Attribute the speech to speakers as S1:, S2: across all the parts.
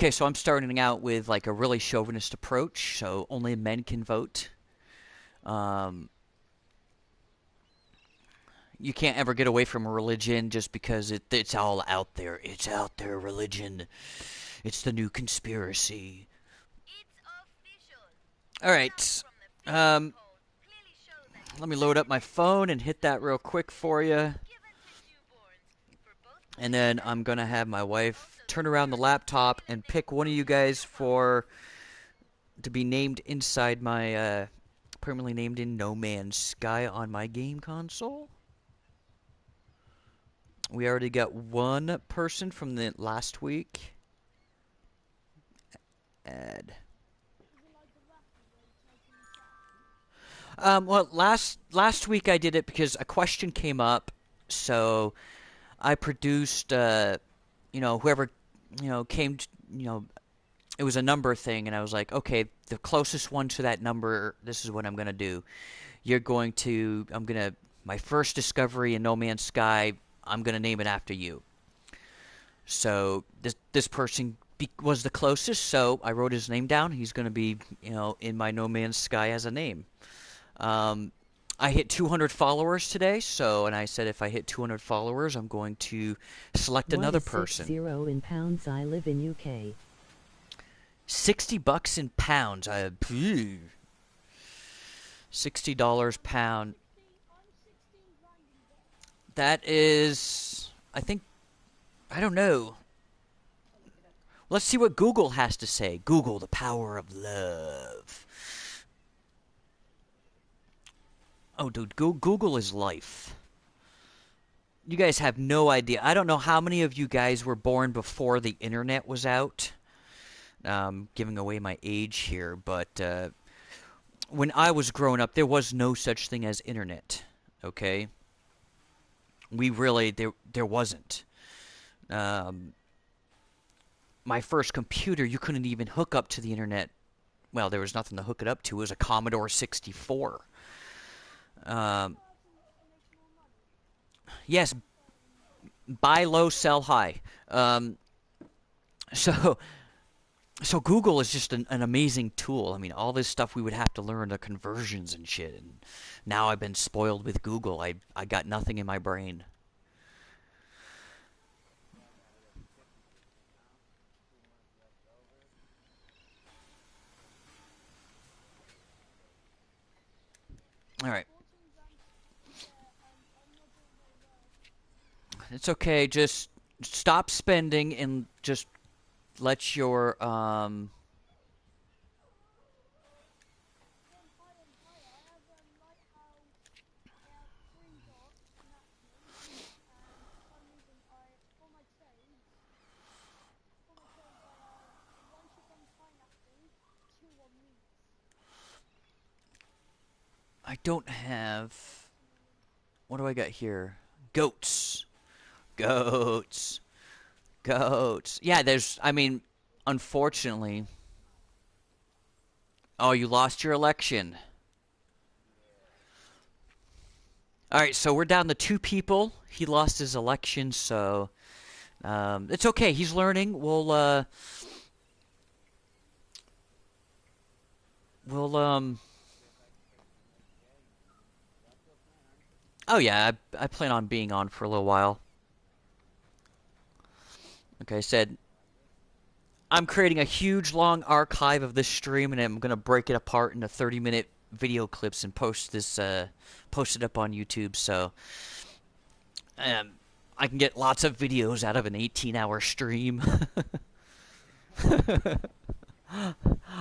S1: Okay, so I'm starting out with like a really chauvinist approach, so only men can vote. Um, you can't ever get away from religion just because it's all out there. It's out there, religion. It's the new conspiracy. All right. Um, Let me load up my phone and hit that real quick for you. And then I'm going to have my wife turn around the laptop and pick one of you guys for to be named inside my permanently named in No Man's Sky on my game console. We already got one person from the last week. Add. Well, last week I did it because a question came up, so I produced, whoever, came, it was a number thing, and I was like, okay, the closest one to that number, this is what I'm gonna do. My first discovery in No Man's Sky, I'm gonna name it after you. So this person was the closest, so I wrote his name down. He's gonna be, in my No Man's Sky as a name. Um, I hit 200 followers today, and I said if I hit 200 followers, I'm going to select
S2: What
S1: another
S2: is
S1: person.
S2: 60 in pounds? I live in UK.
S1: $60 in pounds. $60 pound. That is, I think, I don't know. Let's see what Google has to say. Google, the power of love. Oh, dude, Google is life. You guys have no idea. I don't know how many of you guys were born before the internet was out. Giving away my age here, but when I was growing up, there was no such thing as internet. Okay, there wasn't. Um, my first computer, you couldn't even hook up to the internet. Well, there was nothing to hook it up to. It was a Commodore 64. Um, yes, buy low, sell high. Um, so so Google is just an amazing tool. I mean, all this stuff we would have to learn, the conversions and shit. And now I've been spoiled with Google. I got nothing in my brain. All right, it's okay. Just stop spending and just let your I don't have. What do I got here? Goats. Goats. Goats. Yeah, I mean, unfortunately. Oh, you lost your election. All right, so we're down to two people. He lost his election, so it's okay. He's learning. We'll. Oh yeah, I plan on being on for a little while. Like I said, I'm creating a huge long archive of this stream, and I'm gonna break it apart into 30-minute video clips and post it up on YouTube. So um, I can get lots of videos out of an 18-hour stream.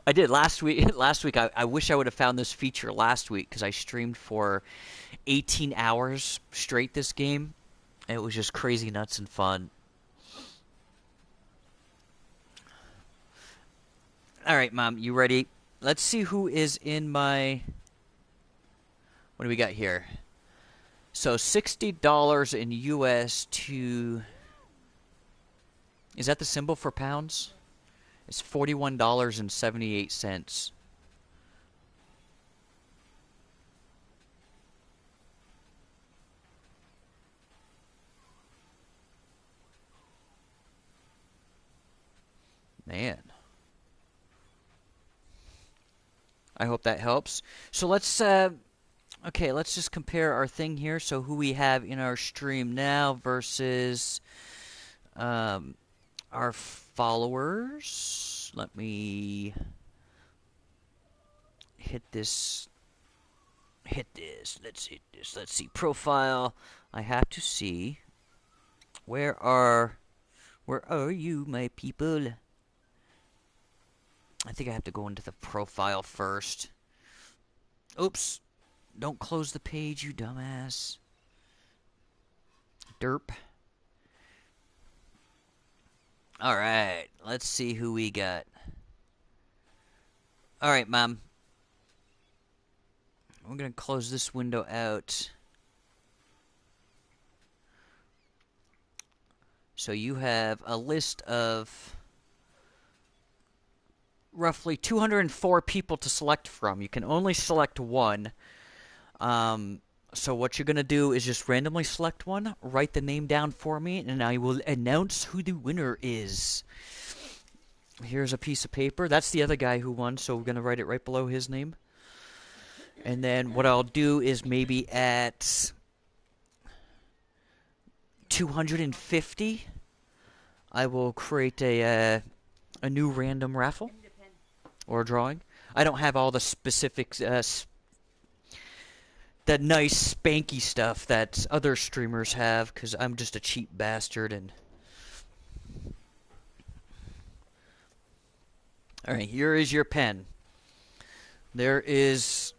S1: I did last week. Last week, I wish I would have found this feature last week because I streamed for 18 hours straight this game. It was just crazy nuts and fun. All right, Mom, you ready? Let's see who is in my. What do we got here? So $60 in US to. Is that the symbol for pounds? It's $41.78. Man. I hope that helps. So let's okay, let's just compare our thing here. So who we have in our stream now versus um, our followers. Let me hit this. Hit this. Let's hit this. Let's see profile. I have to see where are you, my people? I think I have to go into the profile first. Oops. Don't close the page, you dumbass. Derp. Alright, let's see who we got. Alright, Mom. We're going to close this window out. So you have a list of roughly 204 people to select from. You can only select one. So what you're going to do is just randomly select one, write the name down for me, and I will announce who the winner is. Here's a piece of paper. That's the other guy who won, so we're going to write it right below his name. And then what I'll do is maybe at 250, I will create a new random raffle or drawing. I don't have all the specifics, that nice spanky stuff that other streamers have, because I'm just a cheap bastard. And alright, here is your pen. There is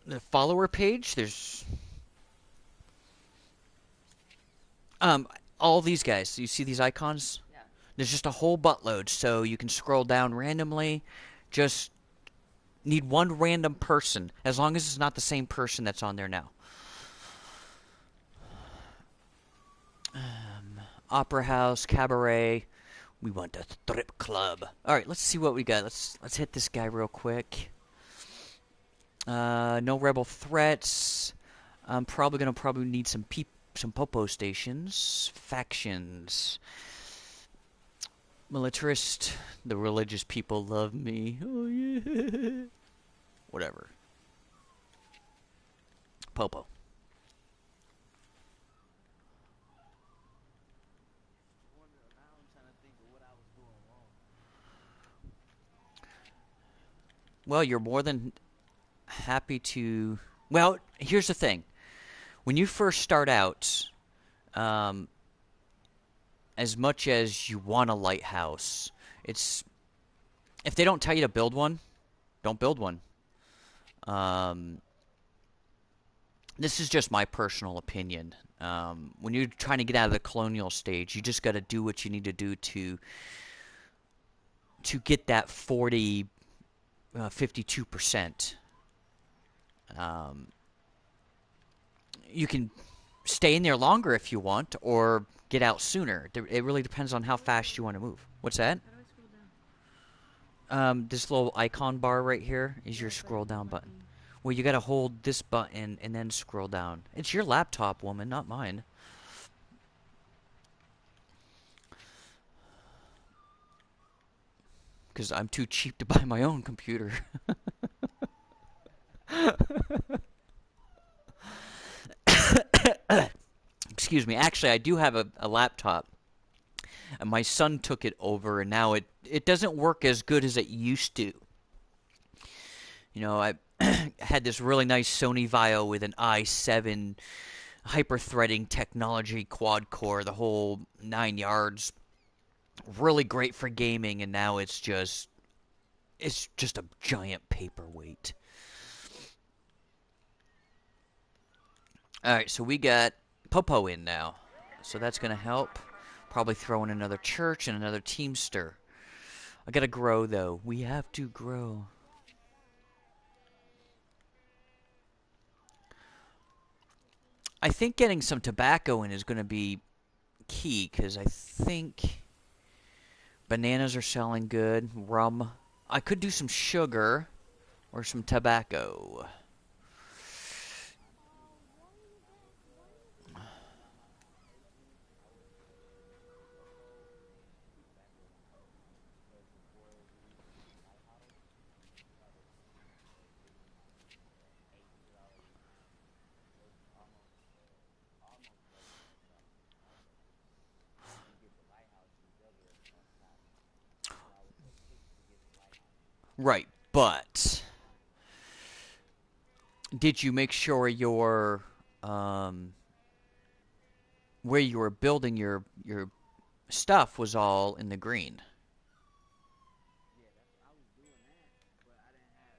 S1: the follower page. There's all these guys. You see these icons? Yeah. There's just a whole buttload, so you can scroll down randomly. Just need one random person, as long as it's not the same person that's on there now. Opera house, cabaret. We want a strip club. All right, let's see what we got. Let's hit this guy real quick. No rebel threats. I'm probably gonna need some popo stations, factions. Militarist. The religious people love me. Oh yeah. Whatever. Popo. Well, you're more than happy to... Well, here's the thing. When you first start out, as much as you want a lighthouse, it's... If they don't tell you to build one, don't build one. This is just my personal opinion. When you're trying to get out of the colonial stage, you just got to do what you need to do to get that 52%. You can stay in there longer if you want, or get out sooner. It really depends on how fast you want to move. What's that?
S3: How do I scroll down?
S1: This little icon bar right here is your scroll down button. Well, you gotta hold this button and then scroll down. It's your laptop, woman, not mine. Because I'm too cheap to buy my own computer. Excuse me. Actually, I do have a laptop. And my son took it over, and now it doesn't work as good as it used to. You know, I had this really nice Sony Vaio with an i7 hyper-threading technology, quad core, the whole 9 yards. Really great for gaming, and now it's just a giant paperweight. Alright, so we got Popo in now. So that's going to help. Probably throw in another church and another Teamster. I gotta grow, though. We have to grow. I think getting some tobacco in is going to be key, because I think bananas are selling good. Rum. I could do some sugar or some tobacco. Right, but did you make sure your where you were building your stuff was all in the green?
S3: Yeah, that's I was doing that, but I didn't have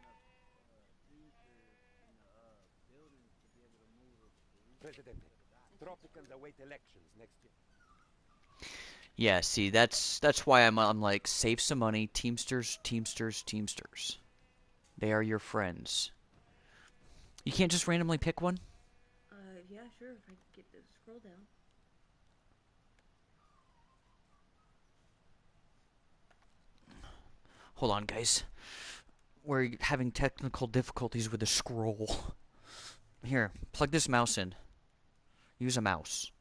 S3: enough teamsters in the buildings to be able to move the resources
S4: Presidente,
S3: to the dock.
S4: Tropicans await elections next year.
S1: Yeah, see, that's why I'm like save some money, Teamsters, Teamsters, Teamsters. They are your friends. You can't just randomly pick one?
S3: Yeah, sure. If I could get the scroll down.
S1: Hold on, guys. We're having technical difficulties with the scroll. Here, plug this mouse in. Use a mouse.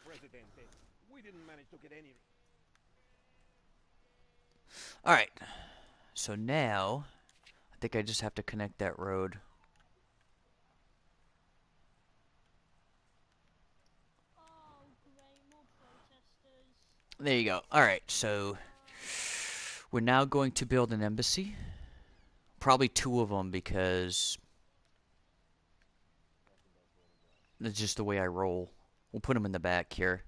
S4: Presidente, we didn't manage to get any.
S1: Alright. So now, I think I just have to connect that road.
S5: Oh, great, more protesters.
S1: There you go. Alright, so we're now going to build an embassy. Probably two of them because that's just the way I roll. We'll put them in the back here.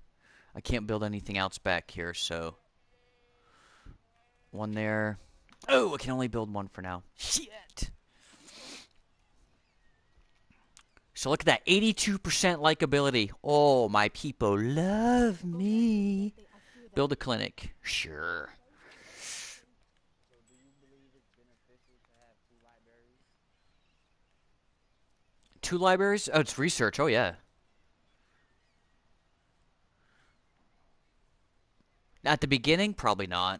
S1: I can't build anything else back here, so one there. Oh, I can only build one for now. Shit. So look at that, 82% likability. Oh, my people love me. Build a clinic. Sure.
S3: So, do you believe it's beneficial to have two libraries?
S1: Two libraries? Oh, it's research. Oh, yeah. At the beginning, probably not.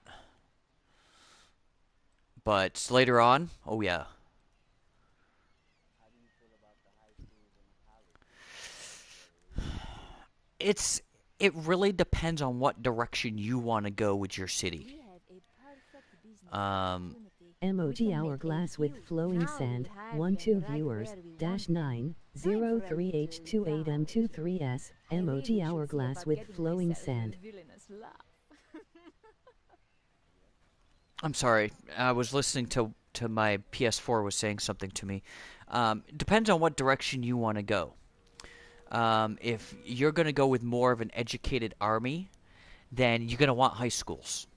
S1: But later on, oh, yeah.
S3: How do you feel about the high schools and the colleges?
S1: It really depends on what direction you want to go with your city. Um,
S2: Emoji hourglass with flowing sand. 1-2 viewers. Dash 9 03H28M23S. Emoji hourglass with flowing sand.
S1: I'm sorry. I was listening to my PS4 was saying something to me. It depends on what direction you want to go. If you're going to go with more of an educated army, then you're going to want high schools.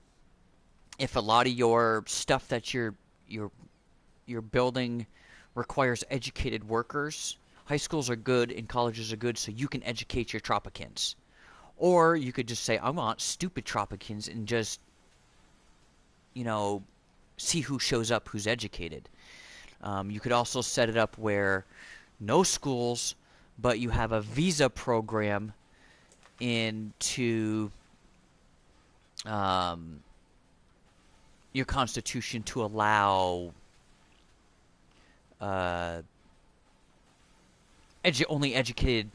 S1: If a lot of your stuff that you're building requires educated workers, high schools are good and colleges are good, so you can educate your Tropicans. Or you could just say, I want stupid Tropicans and just, see who shows up who's educated. You could also set it up where no schools, but you have a visa program into your constitution to allow only educated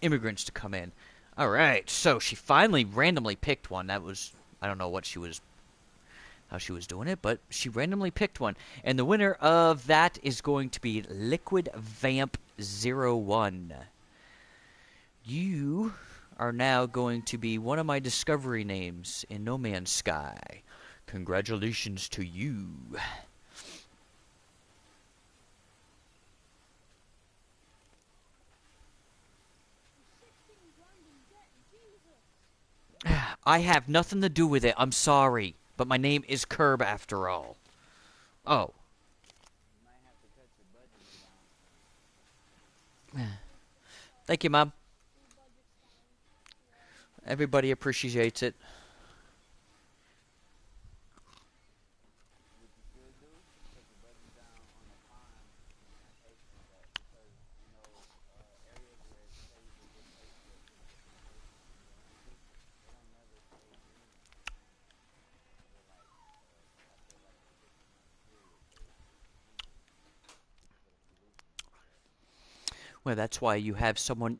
S1: immigrants to come in. All right, so she finally randomly picked one. That was, I don't know how she was doing it, but she randomly picked one. And the winner of that is going to be Liquid Vamp 01. You are now going to be one of my discovery names in No Man's Sky. Congratulations to you. I have nothing to do with it. I'm sorry. But my name is Curb after all. Oh.
S3: You might have to cut your budget down.
S1: Thank you, Mom. Everybody appreciates it.
S3: What you should do is cut your budget down on the farms and plantations, because areas where it's safe, a good place to put your plantations and your young people, they don't never stay green. They're like after like a 6 month period, they lose green because of pollution.
S1: Well, that's why you have someone